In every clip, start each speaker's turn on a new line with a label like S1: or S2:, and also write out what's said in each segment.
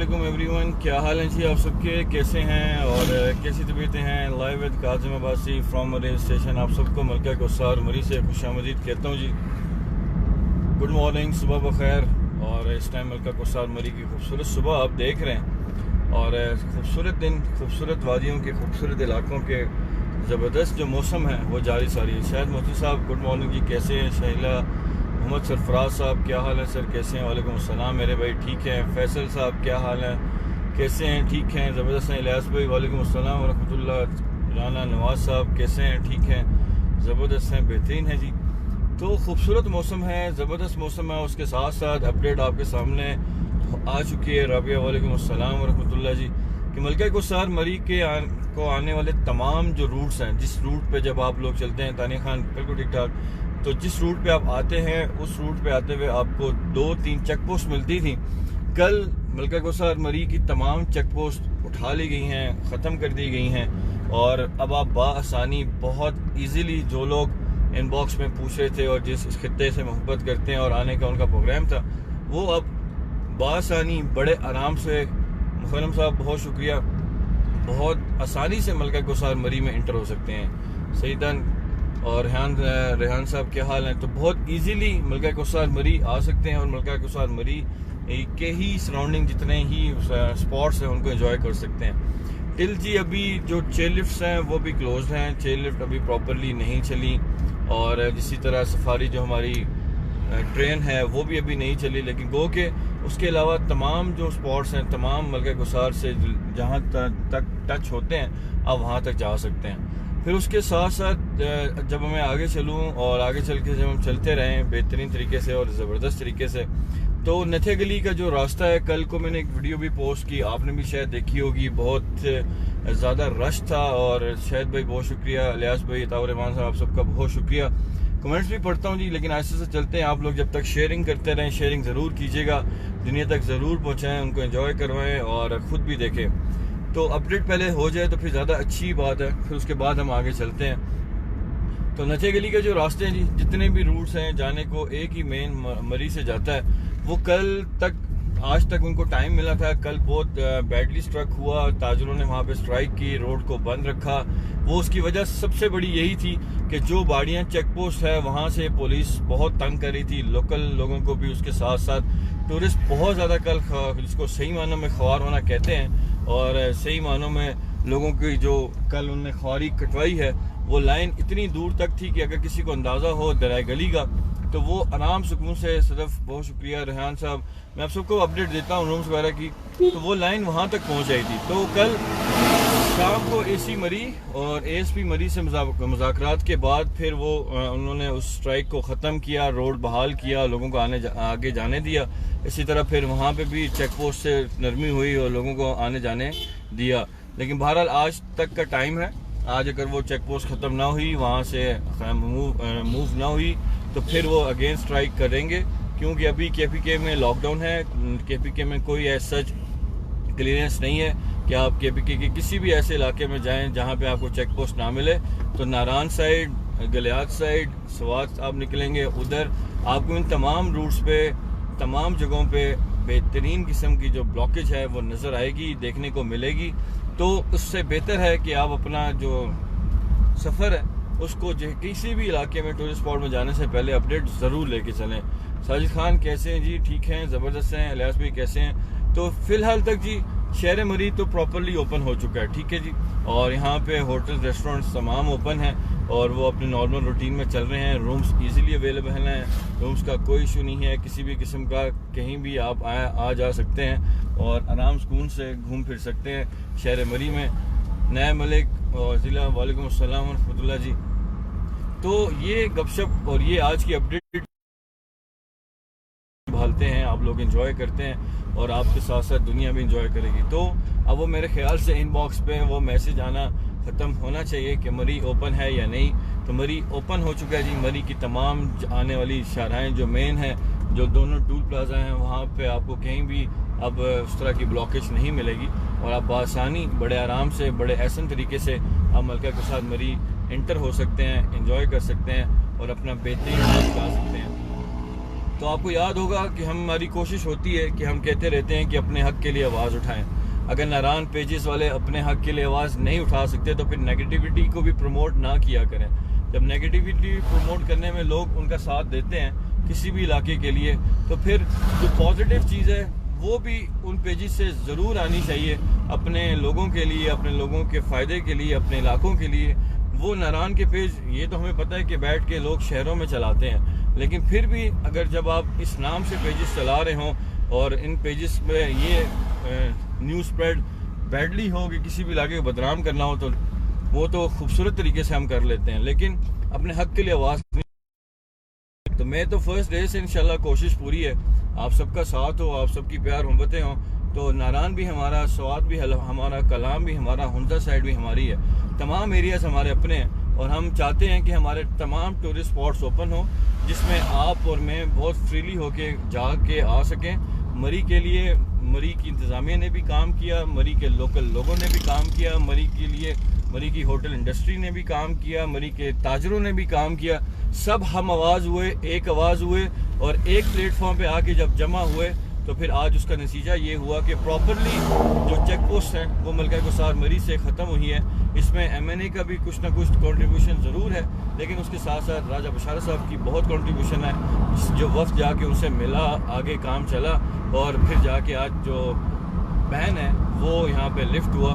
S1: वालेकुम एवरीवन, क्या हाल है जी आप सबके, कैसे हैं और कैसी तबीयतें हैं। Live with Kazim Abbasi from मरी स्टेशन। आप सबको मलका कोसार मरी से खुशामदीद कहता हूँ जी। गुड मॉर्निंग, सुबह बखैर। और इस टाइम मलका कोसार मरी की खूबसूरत सुबह आप देख रहे हैं और खूबसूरत दिन, खूबसूरत वादियों के, खूबसूरत इलाकों के ज़बरदस्त जो मौसम है वो जारी सारी है। शायद मोती साहब गुड मॉर्निंग जी, कैसे हैं। शहीला मोहम्मद सरफराज साहब क्या हाल है सर, कैसे हैं। वालेकुम अस्सलाम मेरे भाई, ठीक हैं। फैसल साहब क्या हाल है, कैसे हैं, ठीक हैं, ज़बरदस्त हैं। इलियास भाई वालेकुम अस्सलाम व रहमतुल्लाह। राना नवाज साहब कैसे हैं, ठीक हैं, ज़बरदस्त हैं, बेहतरीन है जी। तो खूबसूरत मौसम है, ज़बरदस्त मौसम है। उसके साथ साथ अपडेट आपके सामने आ चुकी है। राबिया वालेकुम अस्सलाम व रहमतुल्लाह जी कि मलका कोसार मरी के को आने वाले तमाम जो रूट्स हैं, जिस रूट पे जब आप लोग चलते हैं, तानी खान बिल्कुल ठीक ठाक, तो जिस रूट पे आप आते हैं उस रूट पे आते हुए आपको 2-3 चेक पोस्ट मिलती थी। कल मलका कोसार मरी की तमाम चेक पोस्ट उठा ली गई हैं, ख़त्म कर दी गई हैं और अब आप बाआसानी बहुत इजीली, जो लोग इनबॉक्स में पूछ रहे थे और जिस इस खित्ते से मोहब्बत करते हैं और आने का उनका प्रोग्राम था, वो अब बाआसानी बड़े आराम से, मुखरम साहब बहुत शुक्रिया, बहुत आसानी से मलका कोसार मरी में इंटर हो सकते हैं। सईदन और रेहान साहब क्या हाल हैं। तो बहुत इजीली मलका कोसार मरी आ सकते हैं और मलका कोसार मरी के ही सराउंडिंग जितने ही स्पॉट्स हैं उनको एंजॉय कर सकते हैं। टिल जी अभी जो चेयर लिफ्ट्स हैं वो भी क्लोज हैं, चेयर लिफ्ट अभी प्रॉपरली नहीं चली और इसी तरह सफारी जो हमारी ट्रेन है वो भी अभी नहीं चली, लेकिन गो के उसके अलावा तमाम जो स्पॉट्स हैं, तमाम मलका कोसार से जहाँ तक टच होते हैं आप वहाँ तक जा सकते हैं। फिर उसके साथ साथ जब मैं आगे चलूँ और आगे चल के जब हम चलते रहें बेहतरीन तरीके से और ज़बरदस्त तरीके से, तो नथे गली का जो रास्ता है, कल को मैंने एक वीडियो भी पोस्ट की, आपने भी शायद देखी होगी, बहुत ज़्यादा रश था और शायद भाई बहुत शुक्रिया, इलियास भाई, तावर रहमान साहब, आप सबका बहुत शुक्रिया। कमेंट्स भी पढ़ता हूँ जी, लेकिन ऐसे से चलते हैं। आप लोग जब तक शेयरिंग करते रहें, शेयरिंग ज़रूर कीजिएगा, दुनिया तक ज़रूर पहुँचाएँ, उनको एंजॉय करवाएँ और ख़ुद भी देखें। तो अपडेट पहले हो जाए तो फिर ज़्यादा अच्छी बात है, फिर उसके बाद हम आगे चलते हैं। तो नचे गली के जो रास्ते हैं जी, जितने भी रूट्स हैं जाने को, एक ही मेन मरी से जाता है। वो कल तक, आज तक उनको टाइम मिला था, कल बहुत बैडली स्ट्रक हुआ, ताजरों ने वहाँ पे स्ट्राइक की, रोड को बंद रखा। वो उसकी वजह सबसे बड़ी यही थी कि जो बाड़ियाँ चेक पोस्ट है वहाँ से पुलिस बहुत तंग कर रही थी, लोकल लोगों को भी, उसके साथ साथ टूरिस्ट बहुत ज़्यादा कल, जिसको सही मानों में ख्वार होना कहते हैं, और सही मानों में लोगों की जो कल उन्होंने ख्वारी कटवाई है, वो लाइन इतनी दूर तक थी कि अगर किसी को अंदाज़ा हो दराय गली का तो वो आराम सुकून से, सदफ बहुत शुक्रिया, रेहान साहब, मैं आप सबको अपडेट देता हूँ रूम्स वगैरह की, तो वो लाइन वहाँ तक पहुँच आई थी। तो कल शाम को एसी मरी और एएसपी मरी से मुज़ाकरात के बाद फिर वो उन्होंने उस स्ट्राइक को ख़त्म किया, रोड बहाल किया, लोगों को आगे जाने दिया। इसी तरह फिर वहाँ पे भी चेक पोस्ट से नरमी हुई और लोगों को आने जाने दिया। लेकिन बहरहाल आज तक का टाइम है, आज अगर वो चेक पोस्ट ख़त्म ना हुई, वहाँ से मूव ना हुई, तो फिर वो अगेन स्ट्राइक करेंगे, क्योंकि अभी केपीके में लॉकडाउन है। केपीके में कोई ऐसा क्लियरेंस नहीं है कि आप केपीके के किसी भी ऐसे इलाके में जाएं जहां पे आपको चेक पोस्ट ना मिले। तो नारान साइड, गलियात साइड, स्वात आप निकलेंगे, उधर आपको इन तमाम रूट्स पे, तमाम जगहों पे बेहतरीन किस्म की जो ब्लॉकेज है वो नज़र आएगी, देखने को मिलेगी। तो उससे बेहतर है कि आप अपना जो सफ़र है उसको किसी भी इलाके में टूरिस्ट स्पॉट में जाने से पहले अपडेट ज़रूर लेके चलें। साजिद खान कैसे हैं जी, ठीक हैं, ज़बरदस्त हैं। इलियास भाई कैसे हैं। तो फ़िलहाल तक जी शहर मरी तो प्रॉपरली ओपन हो चुका है, ठीक है जी, और यहाँ पे होटल, रेस्टोरेंट्स तमाम ओपन हैं और वो अपने नॉर्मल रूटीन में चल रहे हैं। रूम्स इजीली अवेलेबल हैं, रूम्स का कोई इशू नहीं है किसी भी किस्म का, कहीं भी आप आ जा सकते हैं और आराम सुकून से घूम फिर सकते हैं शहर मरी में। नया मलिक और ज़िला, वालेकुम अस्सलाम रहमतुल्लाह जी। तो ये गपशप और ये आज की अपडेट भालते हैं, आप लोग एंजॉय करते हैं और आपके साथ साथ दुनिया भी एंजॉय करेगी। तो अब वो मेरे ख्याल से इनबॉक्स पे वो मैसेज आना ख़त्म होना चाहिए कि मरी ओपन है या नहीं। तो मरी ओपन हो चुका है जी। मरी की तमाम आने वाली शाहराएँ जो मेन हैं, जो दोनों टूल प्लाजा हैं, वहाँ पे आपको कहीं भी अब उस तरह की ब्लॉकेज नहीं मिलेगी और आप बआसानी, बड़े आराम से, बड़े एहसन तरीके से आप मलका कोसार मरी इंटर हो सकते हैं, एंजॉय कर सकते हैं और अपना बेहतरीन ला सकते हैं। तो आपको याद होगा कि हमारी कोशिश होती है कि हम कहते रहते हैं कि अपने हक के लिए आवाज़ उठाएं। अगर नारान पेजेस वाले अपने हक के लिए आवाज़ नहीं उठा सकते तो फिर नेगेटिविटी को भी प्रमोट ना किया करें। जब नेगेटिविटी प्रमोट करने में लोग उनका साथ देते हैं किसी भी इलाके के लिए, तो फिर जो पॉजिटिव चीज़ है वो भी उन पेजेस से ज़रूर आनी चाहिए अपने लोगों के लिए, अपने लोगों के फ़ायदे के लिए, अपने इलाकों के लिए। वो नारान के पेज, ये तो हमें पता है कि बैठ के लोग शहरों में चलाते हैं, लेकिन फिर भी अगर जब आप इस नाम से पेजेस चला रहे हों और इन पेजेस में ये न्यूज़ स्प्रेड बैडली हो कि किसी भी इलाके को बदनाम करना हो, तो वो तो खूबसूरत तरीके से हम कर लेते हैं, लेकिन अपने हक के लिए आवाज़ नहीं। तो मैं तो फर्स्ट डे से इंशाल्लाह कोशिश पूरी है, आप सबका साथ हो, आप सबकी प्यार मोहब्बतें हों, तो नारान भी हमारा, स्वात भी हमारा, कलाम भी हमारा, हुंजा साइड भी हमारी है, तमाम एरियाज हमारे अपने हैं। और हम चाहते हैं कि हमारे तमाम टूरिस्ट स्पॉट्स ओपन हो जिसमें आप और मैं बहुत फ्रीली होके जा के आ सकें। मरी के लिए मरी की इंतज़ामिया ने भी काम किया, मरी के लोकल लोगों ने भी काम किया, मरी के लिए मरी की होटल इंडस्ट्री ने भी काम किया, मरी के ताजरों ने भी काम किया। सब हम आवाज़ हुए, एक आवाज़ हुए और एक प्लेटफॉर्म पे आके जब जमा हुए तो फिर आज उसका नतीजा ये हुआ कि प्रॉपरली जो चेक पोस्ट हैं वो मलका गुसार मरी से ख़त्म हुई है। इसमें MNA का भी कुछ ना कुछ कंट्रीब्यूशन ज़रूर है, लेकिन उसके साथ साथ राजा बशारत साहब की बहुत कंट्रीब्यूशन है। जो वफ्द जाके उनसे मिला, आगे काम चला और फिर जाके आज जो बैन है वो यहाँ पे लिफ्ट हुआ।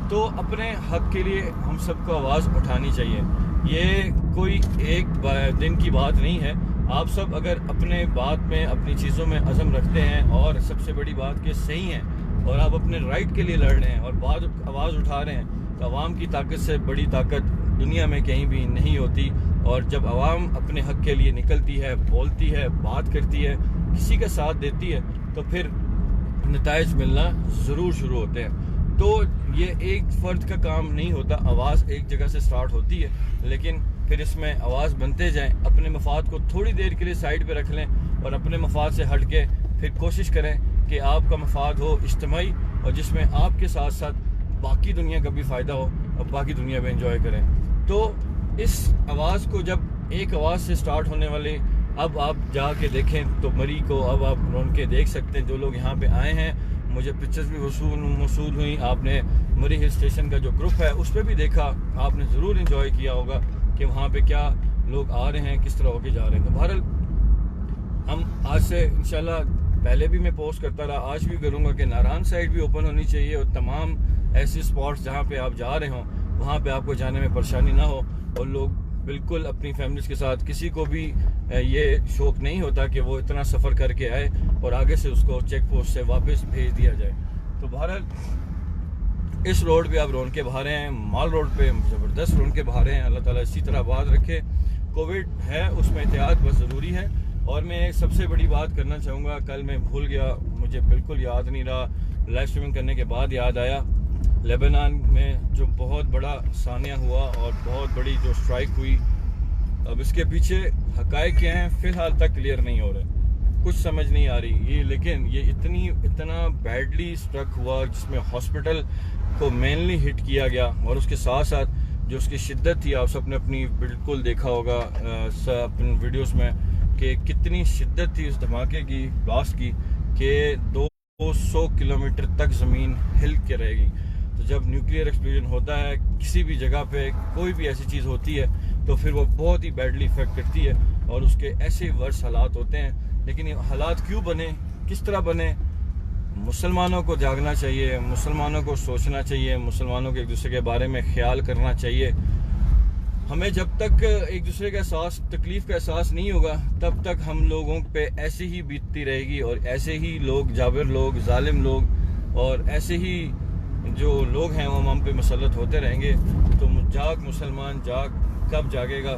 S1: तो अपने हक के लिए हम सबको आवाज़ उठानी चाहिए। ये कोई एक दिन की बात नहीं है। आप सब अगर अपने बात में, अपनी चीज़ों में अज़म रखते हैं और सबसे बड़ी बात कि सही हैं और आप अपने राइट के लिए लड़ रहे हैं और आवाज़ उठा रहे हैं, तो आवाम की ताकत से बड़ी ताकत दुनिया में कहीं भी नहीं होती। और जब आवाम अपने हक के लिए निकलती है, बोलती है, बात करती है, किसी का साथ देती है, तो फिर नताइज मिलना ज़रूर शुरू होते हैं। तो ये एक फ़र्द का काम नहीं होता, आवाज़ एक जगह से स्टार्ट होती है, लेकिन फिर इसमें आवाज़ बनते जाएं। अपने मफाद को थोड़ी देर के लिए साइड पे रख लें और अपने मफाद से हट के फिर कोशिश करें कि आपका मफाद हो इज्तिमाई और जिसमें आपके साथ साथ बाकी दुनिया का भी फ़ायदा हो और बाकी दुनिया में एंजॉय करें। तो इस आवाज़ को जब एक आवाज़ से स्टार्ट होने वाले, अब आप जाके देखें तो मरी को अब आप रौन के देख सकते हैं। जो लोग यहाँ पे आए हैं, मुझे पिक्चर्स भी मौसूल हुई, आपने मरी हिल स्टेशन का जो ग्रुप है उस पर भी देखा, आपने ज़रूर इंजॉय किया होगा कि वहाँ पे क्या लोग आ रहे हैं, किस तरह होके जा रहे हैं। तो बहरहाल हम आज से इंशाल्लाह, पहले भी मैं पोस्ट करता रहा, आज भी करूँगा कि नारान साइड भी ओपन होनी चाहिए और तमाम ऐसे स्पॉट्स जहाँ पे आप जा रहे हों वहाँ पे आपको जाने में परेशानी ना हो और लोग बिल्कुल अपनी फैमिलीज़ के साथ, किसी को भी ये शौक नहीं होता कि वो इतना सफ़र करके आए और आगे से उसको चेक पोस्ट से वापस भेज दिया जाए। तो बहरहाल इस रोड पे आप रौनके बहा रहे हैं, माल रोड पे ज़बरदस्त रौनके बहा रहे हैं। अल्लाह ताला इसी तरह आबाद रखे। कोविड है, उसमें एहतियात बहुत ज़रूरी है। और मैं एक सबसे बड़ी बात करना चाहूँगा, कल मैं भूल गया, मुझे बिल्कुल याद नहीं रहा, लाइव स्ट्रीमिंग करने के बाद याद आया। लेबनान में जो बहुत बड़ा सानिया हुआ और बहुत बड़ी जो स्ट्राइक हुई, अब इसके पीछे हक़ाइक़ क्या हैं फ़िलहाल तक क्लियर नहीं हो रहे, कुछ समझ नहीं आ रही ये। लेकिन ये इतना बैडली स्ट्रक हुआ जिसमें हॉस्पिटल को मेनली हिट किया गया और उसके साथ साथ जो उसकी शिद्दत थी, आप सबने अपनी बिल्कुल देखा होगा अपने वीडियोस में कि कितनी शिद्दत थी उस धमाके की, ब्लास्ट की, कि 200 किलोमीटर तक ज़मीन हिल के रहेगी। तो जब न्यूक्लियर एक्सप्लोजन होता है किसी भी जगह पे, कोई भी ऐसी चीज़ होती है, तो फिर वो बहुत ही बैडली इफेक्ट करती है और उसके ऐसे वर्स हालात होते हैं। लेकिन ये हालात क्यों बने, किस तरह बने, मुसलमानों को जागना चाहिए, मुसलमानों को सोचना चाहिए, मुसलमानों को एक दूसरे के बारे में ख्याल करना चाहिए। हमें जब तक एक दूसरे का एहसास, तकलीफ़ का एहसास नहीं होगा, तब तक हम लोगों पे ऐसे ही बीतती रहेगी और ऐसे ही लोग, जाबिर लोग, जालिम लोग और ऐसे ही जो लोग हैं वो हम पे मुसल्लत होते रहेंगे। तो जाग मुसलमान, जाग, कब जागेगा?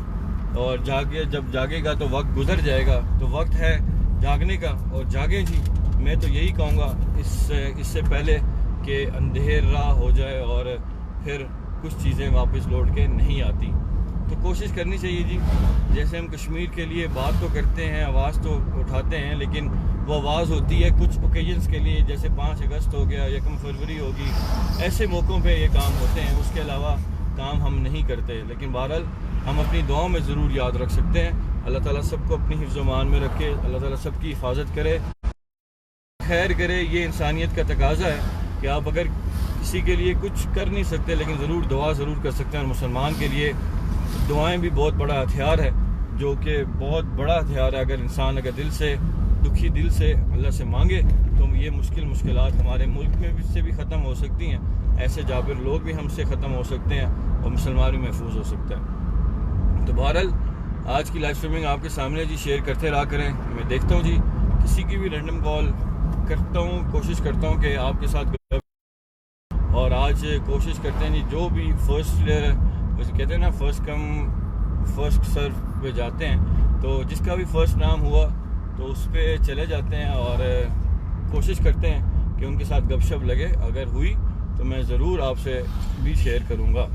S1: और जब जागेगा तो वक्त गुजर जाएगा। तो वक्त है जागने का और जागे जी। मैं तो यही कहूँगा इससे पहले कि अंधेरा हो जाए और फिर कुछ चीज़ें वापस लौट के नहीं आती। तो कोशिश करनी चाहिए जी। जैसे हम कश्मीर के लिए बात तो करते हैं, आवाज़ तो उठाते हैं, लेकिन वो आवाज़ होती है कुछ ओकेजन्स के लिए, जैसे 5 अगस्त हो गया, 1 फरवरी होगी, ऐसे मौक़ों पे ये काम होते हैं। उसके अलावा काम हम नहीं करते। लेकिन बहरहाल हम अपनी दुआओं में ज़रूर याद रख सकते हैं अल्लाह ताला सबको अपनी हिफ्ज़-ओ-मान में रखे, अल्लाह ताला सबकी हिफाजत करे, खैर करे। ये इंसानियत का तकाजा है कि आप अगर किसी के लिए कुछ कर नहीं सकते लेकिन ज़रूर दुआ ज़रूर कर सकते हैं। और मुसलमान के लिए दुआएं भी बहुत बड़ा हथियार है, जो कि बहुत बड़ा हथियार है। अगर इंसान दिल से, दुखी दिल से अल्लाह से मांगे तो ये मुश्किलात हमारे मुल्क में भी से भी ख़त्म हो सकती हैं। ऐसे जाबिर लोग भी हमसे ख़त्म हो सकते हैं और मुसलमान भी महफूज हो सकता है। तो बहरहाल आज की लाइव स्ट्रीमिंग आपके सामने जी शेयर करते रहा करें। मैं देखता हूँ जी किसी की भी रैंडम कॉल करता हूँ, कोशिश करता हूँ कि आपके साथ, और आज कोशिश करते हैं जी जो भी फर्स्ट कहते हैं ना फर्स्ट कम फर्स्ट सर्व पे जाते हैं, तो जिसका भी फर्स्ट नाम हुआ तो उस पर चले जाते हैं और कोशिश करते हैं कि उनके साथ गपशप लगे। अगर हुई तो मैं ज़रूर आपसे भी शेयर करूँगा।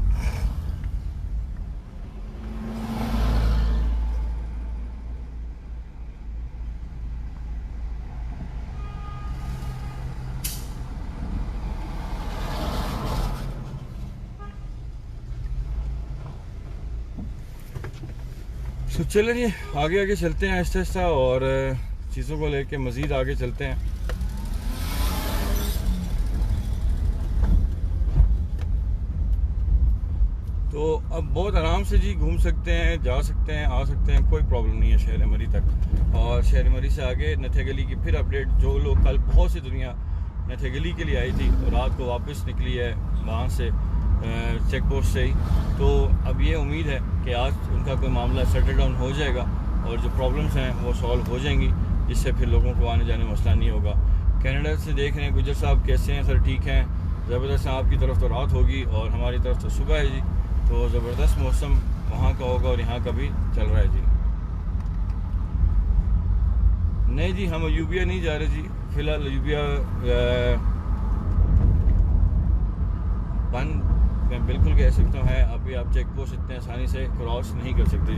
S1: तो चलें जी आगे चलते हैं आहिस्ता आहिस्ता और चीज़ों को लेके मज़ीद आगे चलते हैं। तो अब बहुत आराम से जी घूम सकते हैं, जा सकते हैं, आ सकते हैं, कोई प्रॉब्लम नहीं है शहर मरी तक। और शहर मरी से आगे नथेगली की फिर अपडेट, जो लोग कल बहुत सी दुनिया नथेगली के लिए आई थी और रात को वापस निकली है वहाँ से चेक पोस्ट से ही, तो अब ये उम्मीद है कि आज उनका कोई मामला सेटल डाउन हो जाएगा और जो प्रॉब्लम्स हैं वो सॉल्व हो जाएंगी, जिससे फिर लोगों को आने जाने में मसला नहीं होगा। कनाडा से देख रहे हैं गुजर साहब, कैसे हैं सर? ठीक हैं, ज़बरदस्त। आपकी तरफ तो रात होगी और हमारी तरफ तो सुबह है जी, तो ज़बरदस्त मौसम वहाँ का होगा और यहाँ का भी चल रहा है जी। नहीं जी हम यूबिया नहीं जा रहे जी, फ़िलहाल यूबिया बंद मैं बिल्कुल कह सकता हूँ है। अभी आप चेक पोस्ट इतने आसानी से क्रॉस नहीं कर सकते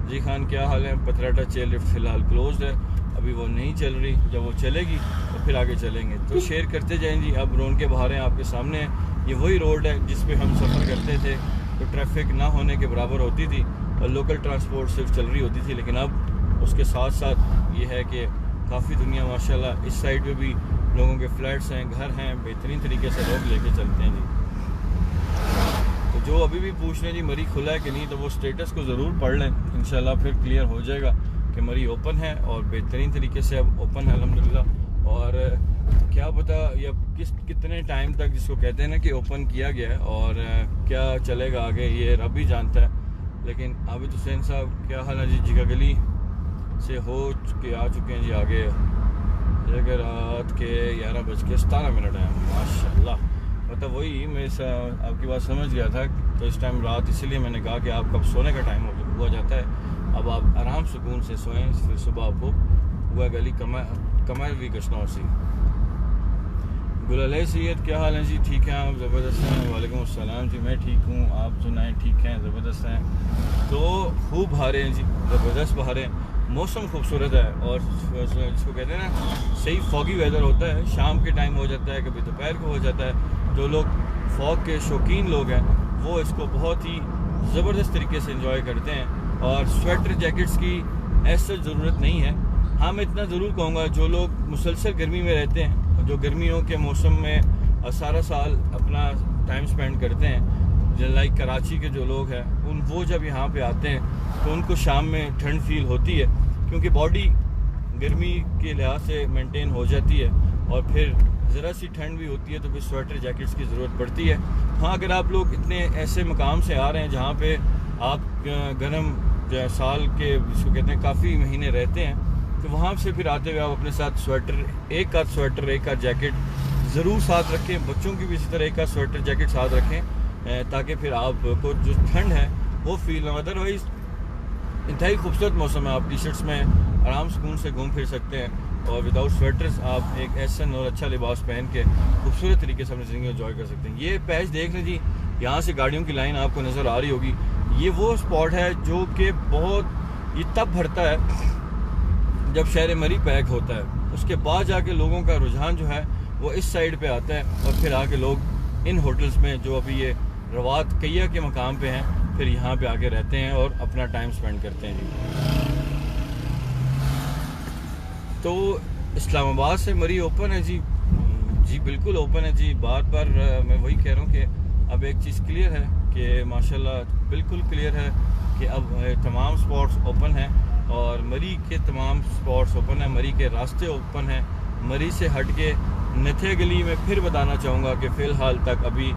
S1: जी खान क्या हाल है? पथराटा चेयर लिफ्ट फ़िलहाल क्लोज्ड है, अभी वो नहीं चल रही, जब वो चलेगी तो फिर आगे चलेंगे। तो शेयर करते जाएं जी। अब रोड के बाहर हैं आपके सामने हैं, ये वही रोड है जिस पे हम सफ़र करते थे तो ट्रैफिक ना होने के बराबर होती थी और लोकल ट्रांसपोर्ट सिर्फ चल रही होती थी। लेकिन अब उसके साथ साथ ये है कि काफ़ी दुनिया माशाल्लाह इस साइड पे भी लोगों के फ्लैट्स हैं, घर हैं, बेहतरीन तरीके से लोग लेके चलते हैं जी। तो जो अभी भी पूछ रहे हैं जी मरी खुला है कि नहीं, तो वो स्टेटस को ज़रूर पढ़ लें, इंशाल्लाह फिर क्लियर हो जाएगा कि मरी ओपन है और बेहतरीन तरीके से अब ओपन है अल्हम्दुलिल्लाह। और क्या पता ये कितने टाइम तक, जिसको कहते हैं ना कि ओपन किया गया है, और क्या चलेगा आगे ये रब ही जानता है। लेकिन आबिद हुसैन साहब क्या हाल है जी? जिगा गली से हो के आ चुके हैं जी आगे, जगह रात के 11:17 है माशाल्लाह। मतलब वही मैं आपकी बात समझ गया था, तो इस टाइम रात इसलिए मैंने कहा कि आपका अब सोने का टाइम हुआ जाता है, अब आप आराम सुकून से सोएं, फिर सुबह आपको हुआ गली कमर भी कशना सी। गुलाल सैयद क्या हाल है जी? ठीक हैं आप? ज़बरदस्त हैं। वालेकुम अस्सलाम जी, मैं ठीक हूँ, आप सुनाएं? ठीक हैं, ज़बरदस्त हैं। तो खूब बहारें हैं जी, ज़बरदस्त बहारें, मौसम खूबसूरत है और जिसको कहते हैं ना सही फॉगी वेदर होता है, शाम के टाइम हो जाता है, कभी दोपहर को हो जाता है। जो लोग फॉग के शौकीन लोग हैं वो इसको बहुत ही ज़बरदस्त तरीके से एंजॉय करते हैं। और स्वेटर जैकेट्स की ऐसा ज़रूरत नहीं है। हाँ मैं इतना ज़रूर कहूँगा, जो लोग मुसलसल गर्मी में रहते हैं, जो गर्मियों के मौसम में सारा साल अपना टाइम स्पेंड करते हैं, जो लाइक कराची के जो लोग हैं वो जब यहाँ पे आते हैं तो उनको शाम में ठंड फील होती है, क्योंकि बॉडी गर्मी के लिहाज से मेंटेन हो जाती है और फिर ज़रा सी ठंड भी होती है तो फिर स्वेटर जैकेट्स की ज़रूरत पड़ती है। हाँ अगर आप लोग इतने ऐसे मकाम से आ रहे हैं जहाँ पे आप गर्म साल के जिसको कहते हैं काफ़ी महीने रहते हैं, तो वहाँ से फिर आते हुए आप अपने साथ एक आध स्वेटर एक आध जैकेट ज़रूर साथ रखें। बच्चों की भी इसी तरह एक आध स्वेटर जैकेट साथ रखें ताकि फिर आपको जो ठंड है वो फील ना। अदरवाइज़ इंतहाई खूबसूरत मौसम है, आप टी शर्ट्स में आराम सुकून से घूम फिर सकते हैं और विदाउट स्वेटर्स आप एक ऐसा और अच्छा लिबास पहन के खूबसूरत तरीके से अपनी ज़िंदगी एंजॉय कर सकते हैं। ये पैच देख लें जी, यहाँ से गाड़ियों की लाइन आपको नज़र आ रही होगी। ये वो स्पॉट है जो कि बहुत ये तब भरता है जब शहर मरी पैक होता है, उसके बाद जाके लोगों का रुझान जो है वो इस साइड पे आता है और फिर आके लोग इन होटल्स में जो अभी ये रवात कैया के मकाम पे हैं फिर यहाँ पे आके रहते हैं और अपना टाइम स्पेंड करते हैं जी। तो इस्लामाबाद से मरी ओपन है जी। जी बिल्कुल ओपन है जी। बार बार मैं वही कह रहा हूँ कि अब एक चीज़ क्लियर है कि माशाल्लाह बिल्कुल क्लियर है कि अब तमाम स्पॉट्स ओपन हैं और मरी के तमाम स्पॉट्स ओपन हैं, मरी के रास्ते ओपन हैं। मरी से हट के नथे गली में फिर बताना चाहूँगा कि फ़िलहाल तक अभी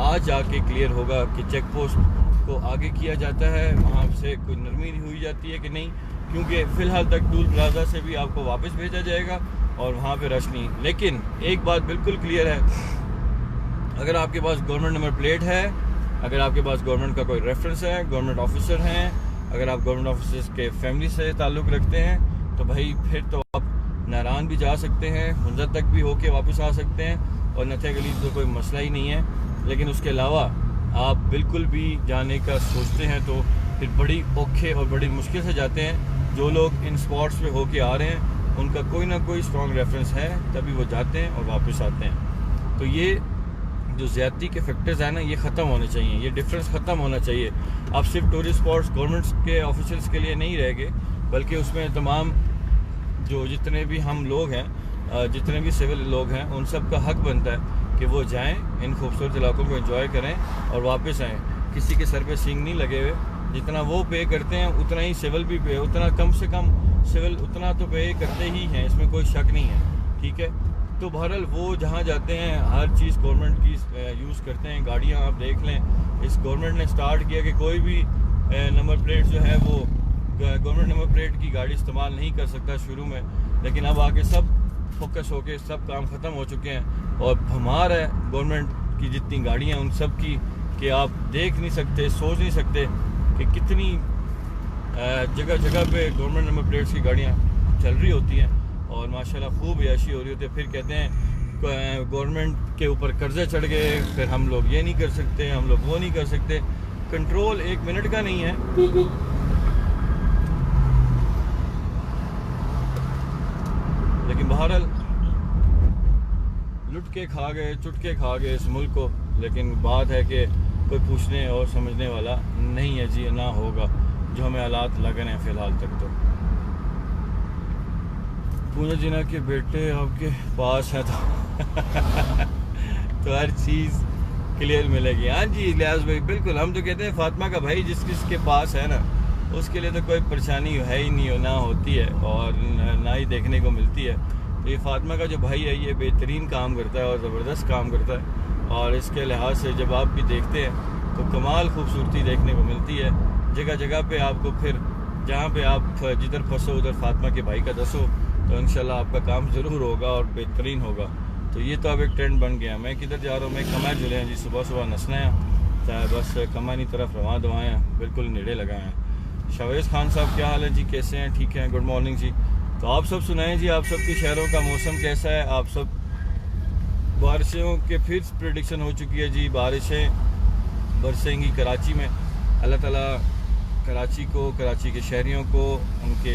S1: आज आके क्लियर होगा कि चेक पोस्ट को आगे किया जाता है, वहाँ से कोई नरमी हुई जाती है कि नहीं, क्योंकि फ़िलहाल तक टूल प्लाजा से भी आपको वापस भेजा जाएगा और वहाँ पे रश नहीं। लेकिन एक बात बिल्कुल क्लियर है, अगर आपके पास गवर्नमेंट नंबर प्लेट है, अगर आपके पास गवर्नमेंट का कोई रेफरेंस है, गवर्नमेंट ऑफिसर हैं, अगर आप गवर्नमेंट ऑफिसर के फैमिली से ताल्लुक़ रखते हैं, तो भाई फिर तो आप नारायण भी जा सकते हैं, मुंजर तक भी होके वापस आ सकते हैं और नथे गली तो कोई मसला ही नहीं है। लेकिन उसके अलावा आप बिल्कुल भी जाने का सोचते हैं तो फिर बड़ी औखे और बड़ी मुश्किल से जाते हैं। जो लोग इन स्पॉट्स पे होके आ रहे हैं उनका कोई ना कोई स्ट्रॉन्ग रेफरेंस है, तभी वो जाते हैं और वापस आते हैं। तो ये जो ज़्यादती के फैक्टर्स हैं ना, ये ख़त्म होने चाहिए, ये डिफरेंस ख़त्म होना चाहिए। अब सिर्फ टूरिस्ट स्पॉट्स गवर्नमेंट के ऑफिशियल्स के लिए नहीं रह गए, बल्कि उसमें तमाम जो जितने भी हम लोग हैं, जितने भी सिविल लोग हैं, उन सब का हक बनता है कि वो जाएं, इन खूबसूरत इलाकों को एंजॉय करें और वापस आएँ। किसी के सर पे सींग नहीं लगे हुए, जितना वो पे करते हैं उतना ही सिविल भी पे, उतना कम से कम सिविल उतना तो पे करते ही हैं, इसमें कोई शक नहीं है। ठीक है, तो बहरहाल वो जहाँ जाते हैं हर चीज़ गवर्नमेंट की यूज़ करते हैं। गाड़ियाँ आप देख लें, इस गवर्नमेंट ने स्टार्ट किया कि कोई भी नंबर प्लेट जो है वो गवर्नमेंट नंबर प्लेट की गाड़ी इस्तेमाल नहीं कर सकता शुरू में, लेकिन अब आके सब फोकस होके सब काम ख़त्म हो चुके हैं और भमार है गवर्नमेंट की जितनी गाड़ियाँ उन सब की कि आप देख नहीं सकते, सोच नहीं सकते कि कितनी जगह जगह पे गवर्नमेंट नंबर प्लेट्स की गाड़ियाँ चल रही होती हैं और माशाल्लाह खूब याशी हो रही होती है। फिर कहते हैं गवर्नमेंट के ऊपर कर्जे चढ़ गए, फिर हम लोग ये नहीं कर सकते, हम लोग वो नहीं कर सकते। कंट्रोल एक मिनट का नहीं है। लेकिन बहरहाल लुट के खा गए, चुटके खा गए इस मुल्क को। लेकिन बात है कि कोई पूछने और समझने वाला नहीं है जी, ना होगा जो हमें हालात लग रहे हैं फ़िलहाल तक। तो पूजा जिना के बेटे आपके पास है तो हर चीज़ क्लियर मिलेगी। हाँ जी लिहाज भाई, बिल्कुल। हम तो कहते हैं फातिमा का भाई जिस किसके पास है ना, उसके लिए तो कोई परेशानी है ही नहीं, ना होती है और ना ही देखने को मिलती है। तो ये फातिमा का जो भाई है ये बेहतरीन काम करता है और ज़बरदस्त काम करता है और इसके लिहाज से जब आप भी देखते हैं तो कमाल खूबसूरती देखने को मिलती है। जगह जगह पे आपको फिर जहाँ पे आप जिधर फंसो उधर फातिमा के भाई का दसो तो इंशाल्लाह आपका काम ज़रूर होगा और बेहतरीन होगा। तो ये तो अब एक ट्रेंड बन गया। मैं किधर जा रहा हूँ, मैं कमा जुले हैं जी, सुबह सुबह नसना है, चाहे बस कमानी तरफ रवा दवाएँ बिल्कुल नेड़े लगाए हैं। शावेज़ खान साहब क्या हाल है जी, कैसे हैं? ठीक हैं, गुड मॉर्निंग जी। तो आप सब सुनाएं जी, आप सब के शहरों का मौसम कैसा है? आप सब बारिशों के फिर प्रेडिक्शन हो चुकी है जी, बारिशें बरसेंगी कराची में। अल्लाह ताला कराची को, कराची के शहरियों को, उनके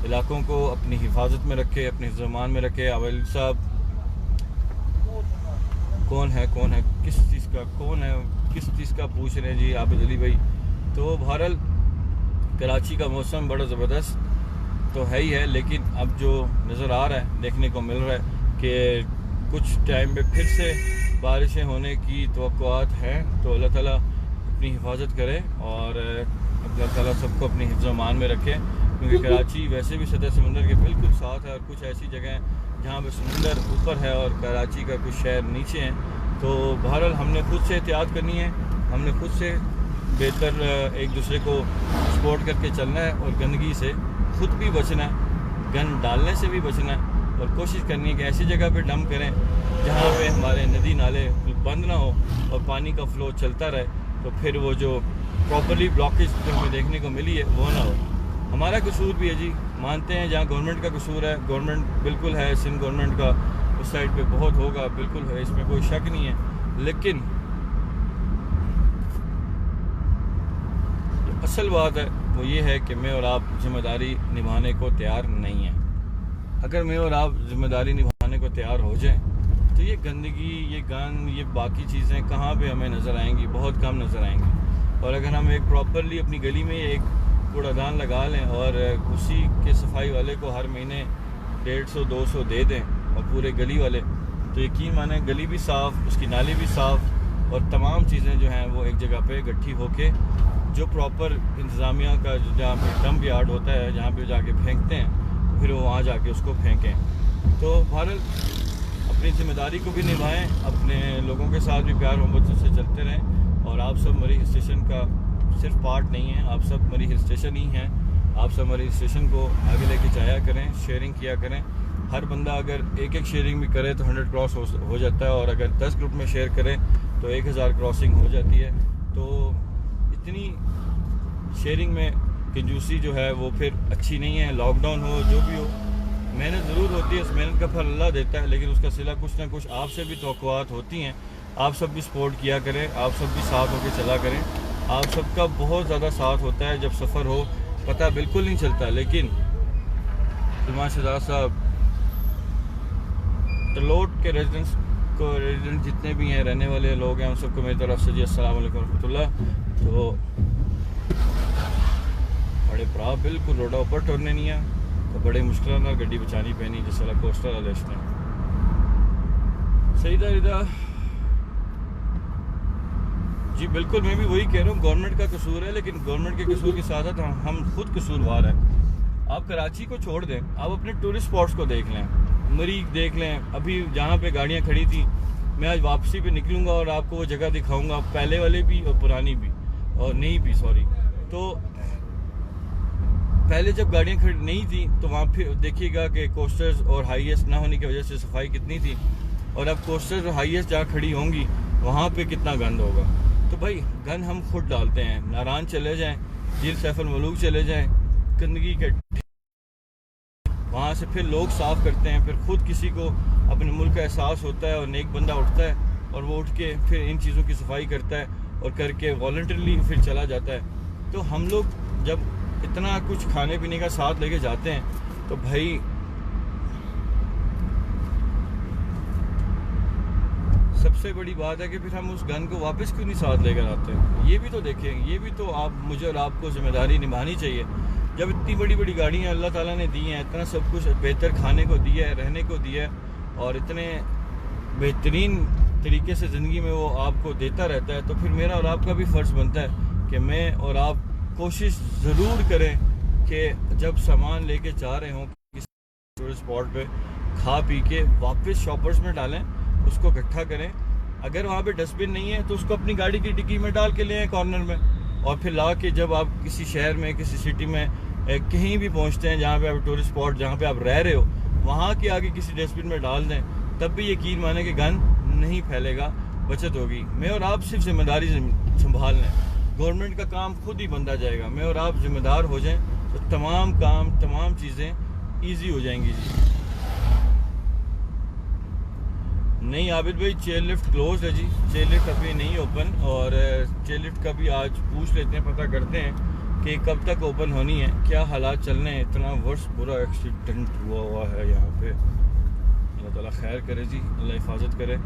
S1: इलाकों को अपनी हिफाजत में रखे, अपने ज़मान में रखे। आबिद साहब कौन है किस चीज़ का पूछ रहे हैं जी? आबिद अली भाई। तो बहरहाल कराची का मौसम बड़ा ज़बरदस्त तो है ही है, लेकिन अब जो नज़र आ रहा है, देखने को मिल रहा है कि कुछ टाइम पे फिर से बारिशें होने की तवक्कुआत हैं। तो अल्लाह ताला अपनी हिफाजत करे और अल्लाह ताला सबको अपनी हिफ्ज़-ओ-मान में रखे, क्योंकि कराची वैसे भी सतह समुंदर के बिल्कुल साथ है और कुछ ऐसी जगह हैं जहाँ पे समुंदर ऊपर है और कराची का कुछ शहर नीचे हैं। तो बहरहाल हमने खुद से एहतियात करनी है, हमने खुद से बेहतर एक दूसरे को सपोर्ट करके चलना है और गंदगी से खुद भी बचना है, गंद डालने से भी बचना है और कोशिश करनी है कि ऐसी जगह पे डंप करें जहाँ पे हमारे नदी नाले बंद ना हो और पानी का फ़्लो चलता रहे। तो फिर वो जो प्रॉपरली ब्लॉकेज जो हमें देखने को मिली है वो ना हो। हमारा कसूर भी है जी, मानते हैं, जहाँ गवर्नमेंट का कसूर है, गवर्नमेंट बिल्कुल है, सिंध गवर्नमेंट का उस साइड पे बहुत होगा, बिल्कुल है, इसमें कोई शक नहीं है। लेकिन असल बात है वो ये है कि मैं और आप जिम्मेदारी निभाने को तैयार नहीं हैं। अगर मैं और आप जिम्मेदारी निभाने को तैयार हो जाएं तो ये गंदगी, ये गंद, ये बाकी चीज़ें कहाँ पे हमें नज़र आएंगी? बहुत कम नज़र आएंगी। और अगर हम एक प्रॉपरली अपनी गली में एक कूड़ादान लगा लें और उसी के सफाई वाले को हर महीने 150-200 दे दें और पूरे गली वाले, तो यकीन माने गली भी साफ़, उसकी नाली भी साफ़ और तमाम चीज़ें जो हैं वो एक जगह पे इकट्ठी होके जो प्रॉपर इंतज़ामिया का जहाँ पे डंप यार्ड होता है जहाँ पे जाके फेंकते हैं, तो फिर वो वहाँ जाके उसको फेंकें। तो बहरहाल अपनी ज़िम्मेदारी को भी निभाएं, अपने लोगों के साथ भी प्यार मोहब्बत से चलते रहें। और आप सब मरी हिल स्टेशन का सिर्फ पार्ट नहीं है, आप सब मरी हिल स्टेशन ही हैं। आप सब मरी हिल स्टेशन को आगे लेके जाया करें, शेयरिंग किया करें। हर बंदा अगर एक शेयरिंग भी करे तो 100 क्रॉस हो जाता है, और अगर 10 ग्रुप में शेयर करें तो 1000 क्रॉसिंग हो जाती है। तो इतनी शेयरिंग में कंजूसी जो है वो फिर अच्छी नहीं है। लॉकडाउन हो, जो भी हो, मेहनत ज़रूर होती है, उस मेहनत का फल अल्लाह देता है, लेकिन उसका सिला कुछ ना कुछ आपसे भी तवक्कुआत होती हैं। आप सब भी सपोर्ट किया करें, आप सब भी साथ होकर चला करें। आप सबका बहुत ज़्यादा साथ होता है जब सफ़र हो, पता बिल्कुल नहीं चलता। लेकिन सलमान शहजाद साहब, तलोट के रेजिडेंट जितने भी हैं, रहने वाले लोग हैं, उन सबको मेरी तरफ से जी अस्सलाम वालेकुम रहमतुल्लाह। तो बड़े भरा बिल्कुल रोडा ऊपर टुरने नहीं है, तो बड़े मुश्किल ना गड्डी बचानी पैनी जिस तरह कोस्टर वाले इसने सही था। जी बिल्कुल, मैं भी वही कह रहा हूँ, गवर्नमेंट का कसूर है, लेकिन गवर्नमेंट के कसूर के साथ साथ हम खुद कसूरवार हैं। आप कराची को छोड़ दें, आप अपने टूरिस्ट स्पॉट्स को देख लें, मरीज देख लें। अभी जहाँ पे गाड़ियाँ खड़ी थी, मैं आज वापसी पे निकलूँगा और आपको वो जगह दिखाऊँगा, पहले वाले भी और पुरानी भी और नई भी, सॉरी। तो पहले जब गाड़ियाँ खड़ी नहीं थी तो वहाँ फिर देखिएगा कि कोस्टर्स और हाईएस्ट ना होने की वजह से सफाई कितनी थी, और अब कोस्टर्स और हाईएस्ट जहाँ खड़ी होंगी वहाँ पे कितना गंद होगा। तो भाई गंद हम खुद डालते हैं। नारायण चले जाएं, झील सैफुल मलूक चले जाएं, गंदगी के वहाँ से फिर लोग साफ़ करते हैं। फिर खुद किसी को अपने मुल्क का एहसास होता है और नेक बंदा उठता है और वो उठ के फिर इन चीज़ों की सफाई करता है और करके वॉलंटरली फिर चला जाता है। तो हम लोग जब इतना कुछ खाने पीने का साथ लेके जाते हैं तो भाई सबसे बड़ी बात है कि फिर हम उस गन को वापस क्यों नहीं साथ लेकर आते हैं। ये भी तो देखें, ये भी तो आप मुझे और आपको जिम्मेदारी निभानी चाहिए। जब इतनी बड़ी बड़ी गाड़ियाँ अल्लाह ताला ने दी हैं, इतना सब कुछ बेहतर खाने को दिया है, रहने को दिया है, और इतने बेहतरीन तरीके से ज़िंदगी में वो आपको देता रहता है, तो फिर मेरा और आपका भी फ़र्ज़ बनता है कि मैं और आप कोशिश ज़रूर करें कि जब सामान लेके जा रहे हों किसी टूरिस्ट स्पॉट पे, खा पी के वापस शॉपर्स में डालें, उसको इकट्ठा करें। अगर वहाँ पे डस्टबिन नहीं है तो उसको अपनी गाड़ी की डिक्की में डाल के ले आएँ कॉर्नर में, और फिर ला के जब आप किसी शहर में, किसी सिटी में कहीं भी पहुँचते हैं जहाँ पे आप टूरिस्ट स्पॉट जहाँ पे आप रह रहे हो, वहाँ के आगे किसी डस्टबिन में डाल दें, तब भी यकीन माने कि गंद नहीं फैलेगा, बचत होगी। मैं और आप सिर्फ जिम्मेदारी संभाल लें, गवर्नमेंट का काम खुद ही बनता जाएगा। मैं और आप जिम्मेदार हो जाएं तो तमाम काम, तमाम चीज़ें ईजी हो जाएंगी जी। नहीं आबिद भाई, चेयर लिफ्ट क्लोज है जी, चेयर लिफ्ट अभी नहीं ओपन, और चेयर लिफ्ट का भी आज पूछ लेते हैं, पता करते हैं कि कब तक ओपन होनी है, क्या हालात चल रहे हैं। इतना वर्ष बुरा एक्सीडेंट हुआ है यहाँ पे, अल्लाह ताला खैर करे जी, अल्लाह हिफाजत करे।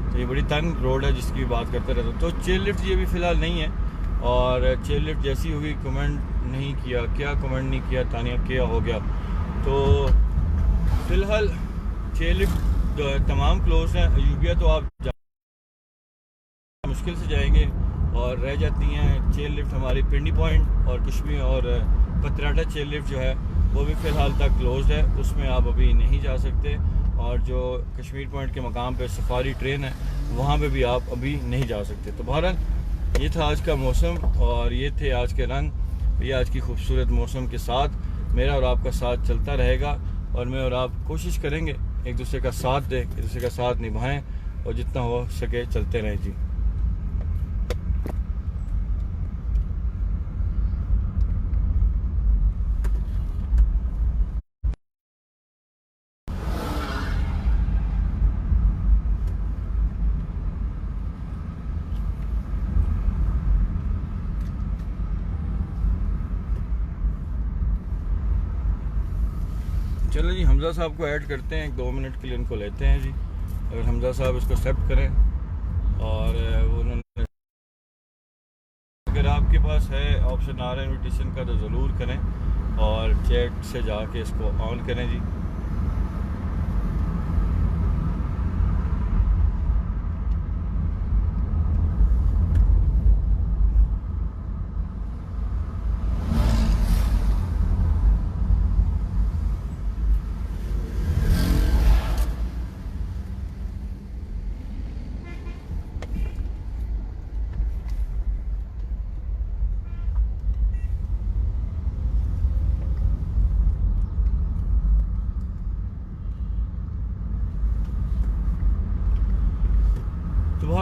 S1: तो ये बड़ी तंग रोड है जिसकी बात करते रहते हो। तो चेयर लिफ्ट ये भी फ़िलहाल नहीं है, और चेयर लिफ्ट जैसी होगी, कमेंट नहीं किया, क्या कमेंट नहीं किया तानिया, क्या हो गया। तो फ़िलहाल चेयर लिफ्ट तमाम क्लोज हैं। अयूबिया तो आप मुश्किल से जाएंगे, और रह जाती हैं चेयर लिफ्ट हमारी पिंडी पॉइंट और कश्मीर, और पतराटा चेयर लिफ्ट जो है वो भी फ़िलहाल तक क्लोज है, उसमें आप अभी नहीं जा सकते। और जो कश्मीर पॉइंट के मकाम पे सफारी ट्रेन है वहाँ पे भी आप अभी नहीं जा सकते। तो बहरहाल ये था आज का मौसम, और ये थे आज के रंग। ये आज की खूबसूरत मौसम के साथ मेरा और आपका साथ चलता रहेगा, और मैं और आप कोशिश करेंगे एक दूसरे का साथ दें, एक दूसरे का साथ निभाएं, और जितना हो सके चलते रहें जी। चलो जी, हमज़ा साहब को ऐड करते हैं, 2 मिनट के लिए इनको लेते हैं जी। अगर हमज़ा साहब इसको एक्सेप्ट करें, और वो उन्होंने, अगर आपके पास है ऑप्शन आ रहा है इन्विटेशन का तो ज़रूर करें, और चैट से जाके इसको ऑन करें जी।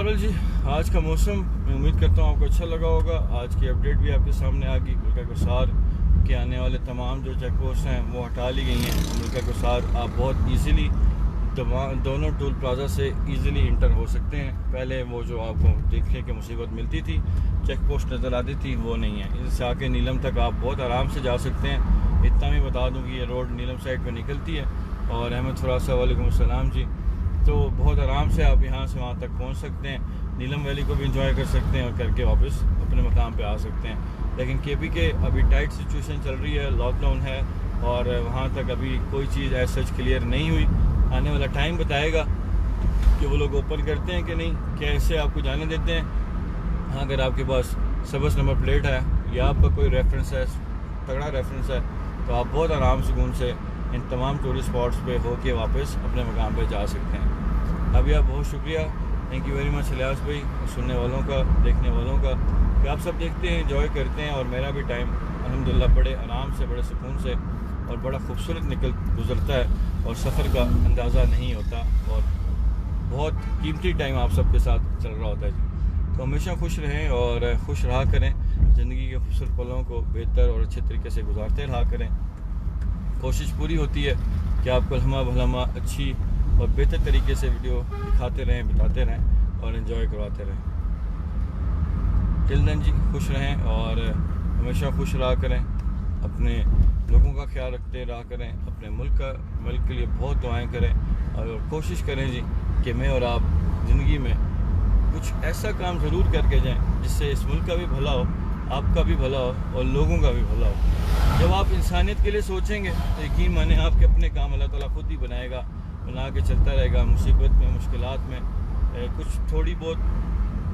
S1: बहरहाल जी, आज का मौसम मैं उम्मीद करता हूँ आपको अच्छा लगा होगा। आज की अपडेट भी आपके सामने आ गई। मुल्का कोसार के आने वाले तमाम जो चेक पोस्ट हैं वो हटा ली गई हैं। मुल्का कोसार आप बहुत इजीली दोनों टोल प्लाजा से इजीली इंटर हो सकते हैं। पहले वो जो आपको देखने की मुसीबत मिलती थी, चेक पोस्ट नज़र आती थी, वो नहीं है। इससे आके नीलम तक आप बहुत आराम से जा सकते हैं। इतना भी बता दूँ कि ये रोड नीलम साइड पर निकलती है। और अहमद फरासा वालेकुम अस्सलाम जी, तो बहुत आराम से आप यहाँ से वहाँ तक पहुँच सकते हैं। नीलम वैली को भी इंजॉय कर सकते हैं और करके वापस अपने मकाम पे आ सकते हैं। लेकिन केपी के अभी टाइट सिचुएशन चल रही है, लॉकडाउन है और वहाँ तक अभी कोई चीज़ एज सच क्लियर नहीं हुई। आने वाला टाइम बताएगा कि वो लोग ओपन करते हैं कि नहीं, कैसे आपको जाने देते हैं। अगर आपके पास सबस नंबर प्लेट है या आपका कोई रेफरेंस है, तगड़ा रेफरेंस है, तो आप बहुत आराम सुकून से इन तमाम टूरिस्ट स्पॉट्स पे होके वापस अपने मकाम पे जा सकते हैं। अभी आप बहुत शुक्रिया, thank you very much Ilyas भाई, सुनने वालों का, देखने वालों का, कि आप सब देखते हैं, एंजॉय करते हैं। और मेरा भी टाइम अल्हम्दुलिल्लाह बड़े आराम से, बड़े सुकून से और बड़ा खूबसूरत गुजरता है और सफ़र का अंदाज़ा नहीं होता और बहुत कीमती टाइम आप सबके साथ चल रहा होता है जी। तो हमेशा खुश रहें और खुश रहा करें। ज़िंदगी के खूबसूरत पलों को बेहतर और अच्छे तरीके से गुजारते रहा करें। कोशिश पूरी होती है कि आपको लम्हा भलमा अच्छी और बेहतर तरीके से वीडियो दिखाते रहें, बताते रहें और इन्जॉय करवाते रहें। टिल देन जी, खुश रहें और हमेशा खुश रहा करें। अपने लोगों का ख्याल रखते रहा करें। अपने मुल्क के लिए बहुत दुआएं करें और कोशिश करें जी कि मैं और आप ज़िंदगी में कुछ ऐसा काम ज़रूर करके जाएं जिससे इस मुल्क का भी भला हो, आपका भी भला हो और लोगों का भी भला हो। जब आप इंसानियत के लिए सोचेंगे तो यकीन माने आपके अपने काम अल्लाह ताला खुद ही बनाएगा, बना के चलता रहेगा। मुसीबत में, मुश्किलात में कुछ थोड़ी बहुत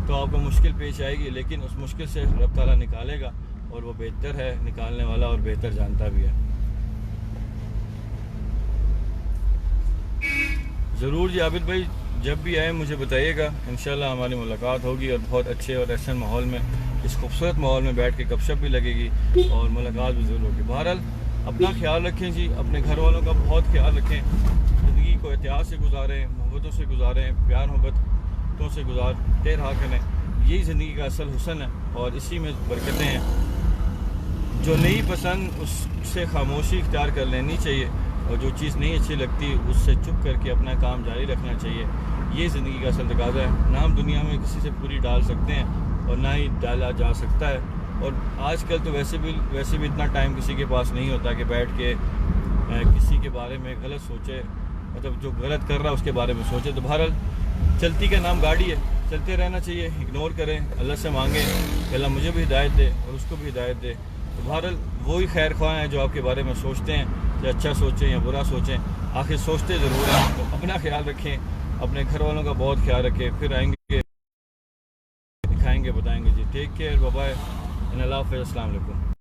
S1: तो आपको मुश्किल पेश आएगी, लेकिन उस मुश्किल से रब ताला निकालेगा और वो बेहतर है निकालने वाला और बेहतर जानता भी है। ज़रूर जी आबिद भाई, जब भी आए मुझे बताइएगा, इंशाल्लाह हमारी मुलाकात होगी और बहुत अच्छे और ऐसे माहौल में, इस खूबसूरत माहौल में बैठ के गपशप भी लगेगी और मुलाकात भी ज़रूर होगी। बहरहाल अपना ख्याल रखें जी, अपने घर वालों का बहुत ख्याल रखें। ज़िंदगी को एहतियात से गुजारें, मोहब्बतों से गुजारें, प्यार मोहब्बतों से गुजारते रहा करें। यही ज़िंदगी का असल हुस्न है और इसी में बरकतें हैं। जो नहीं पसंद उससे खामोशी इख्तियार कर लेनी चाहिए और जो चीज़ नहीं अच्छी लगती उससे चुप करके अपना काम जारी रखना चाहिए। ये ज़िंदगी का असल तकाज़ा है। ना हम दुनिया में किसी से पूरी डाल सकते हैं और ना ही डाला जा सकता है। और आजकल तो वैसे भी इतना टाइम किसी के पास नहीं होता कि बैठ के किसी के बारे में गलत सोचे, मतलब जो गलत कर रहा है उसके बारे में सोचे। तो बहरहाल चलती का नाम गाड़ी है, चलते रहना चाहिए, इग्नोर करें, अल्लाह से मांगें कि अल्लाह मुझे भी हिदायत दे और उसको भी हिदायत दे। तो बहरहाल वही खैर ख्वाह हैं जो आपके बारे में सोचते हैं, या अच्छा सोचें या बुरा सोचें, आखिर सोचते ज़रूर हैं। तो अपना ख्याल रखें, अपने घर वालों का बहुत ख्याल रखें। फिर आएंगे, दिखाएंगे, बताएंगे जी। टेक केयर, बाय बाय, अल्लाह हाफ़िज़, अस्सलाम वालेकुम।